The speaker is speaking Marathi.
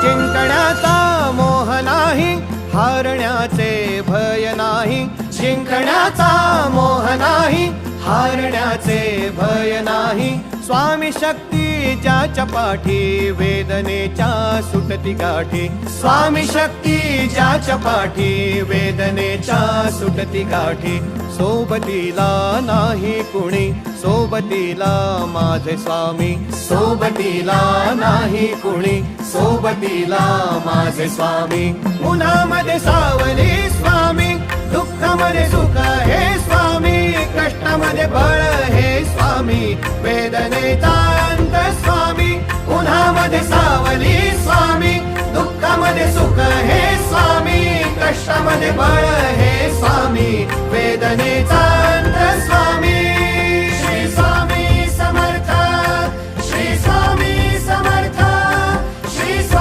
जिंकण्याचा मोह नाही, हारण्याचे भय नाही. जिंकण्याचा मोह नाही, हारण्याचे भय नाही. स्वामी शक्ती ज्याच्या पाठी, वेदनेच्या सुटती गाठी. स्वामी शक्ती ज्याच्या पाठी, वेदनेच्या सुटती गाठी. सोबतीला नाही कुणी, सोबतीला माझे स्वामी. सोबतीला नाही कुणी, सोबतीला माझे स्वामी. उन्हामध्ये सावली स्वामी, दुःखामध्ये सुख हे स्वामी. कष्टामध्ये बळ हे स्वामी, वेदनेचा अंत स्वामी. उन्हामध्ये सावली स्वामी, दुःखामध्ये सुख हे स्वामी. कष्टामध्ये बळ हे स्वामी, वेदनेचा